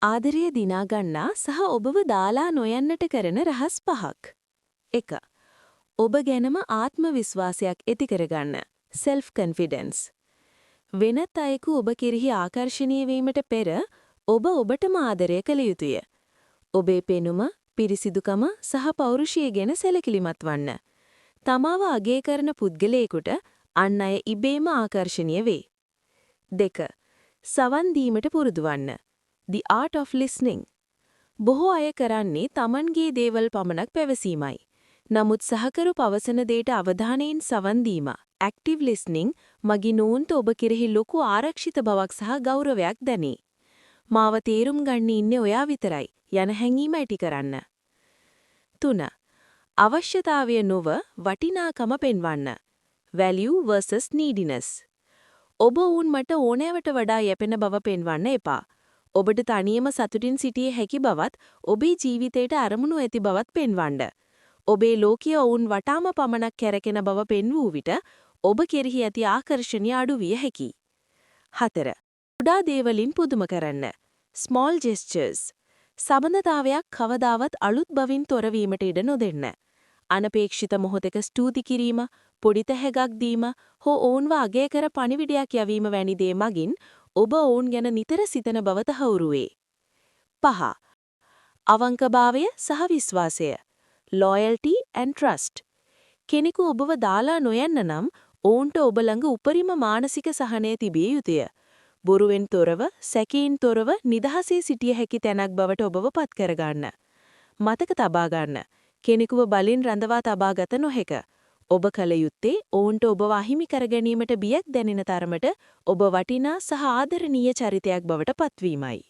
ආදරය දිනා ගන්නා සහ ඔබව දාලා නොයන්නට කරන රහස් 5ක්. 1. ඔබ ගැනම ආත්ම විශ්වාසයක් ඇති කරගන්න. self confidence. වෙනත් අයෙකු ඔබ කෙරෙහි ආකර්ෂණීය වීමට පෙර ඔබ ඔබටම ආදරය කළ යුතුය. ඔබේ පෙනුම, පිරිසිදුකම සහ පෞරුෂය ගැන සැලකිලිමත් වන්න. තමාව අගය කරන පුද්ගලයෙකුට අන් අය ඉබේම ආකර්ෂණීය වේ. 2. සවන් දීමට පුරුදු වන්න. The art of listening. බොහෝ අය කරන්නේ Tamanගේ දේවල් පමණක් පැවසීමයි. නමුත් සහකරු පවසන දේට අවධානයෙන් සවන් දීම, active listening, මගින් ඔවුන්ට ඔබ කෙරෙහි ලොකු ආරක්ෂිත බවක් සහ ගෞරවයක් දැනේ. මාව තේරුම් ගන්න ඉන්නේ ඔයා විතරයි යන හැඟීම ඇති කරන්න. 3. අවශ්‍යතාවය නොව වටිනාකම පෙන්වන්න. Value versus neediness. ඔබ වුන් මට ඕනෑවට වඩා යැපෙන බව පෙන්වන්න එපා. ඔබට තනියම සතුටින් සිටියේ හැකි බවත්, ඔබේ ජීවිතයට අරමුණු ඇති බවත් පෙන්වන්න. ඔබේ ලෝකීය ඔවුන් වටාම පමණක් කැරකෙන බව පෙන්වූ විට ඔබ කෙරෙහි ඇති ආකර්ෂණය අඩු විය හැකියි. 4. කුඩා දේවලින් පුදුම කරන්න. Small gestures. සබඳතාවයක් කවදාවත් අලුත් බවින් තොරවීමට ඉඩ නොදෙන්න. අනපේක්ෂිත මොහොතක ස්තුති කිරීම, පොඩි තැහැගක් දීම, හෝ ඔවුන්ව අගය කර පණිවිඩයක් යැවීම වැනි දේ මගින් ඔබ ඔවුන් ගැන නිතර සිතන බව තහවුරු වේ. 5. අවංකභාවය සහ විශ්වාසය. Loyalty and trust. කෙනෙකු ඔබව දාලා නොයන්න නම් ඔවුන්ට ඔබ ළඟ උපරිම මානසික සහනය තිබිය යුතුය. බොරුවෙන් තොරව, සැකයෙන් තොරව නිදහසේ සිටිය හැකි තැනක් බවට ඔබව පත් කරගන්න. මතක තබා ගන්න. කෙනෙකුව බලෙන් රඳවා තබා ගත නොහැක. ඔබ කල යුත්තේ ඔවුන්ට ඔබව අහිමි කර ගැනීමට බියක් දැනෙන තරමට ඔබ වටිනා සහ ආදරණීය චරිතයක් බවට පත්වීමයි.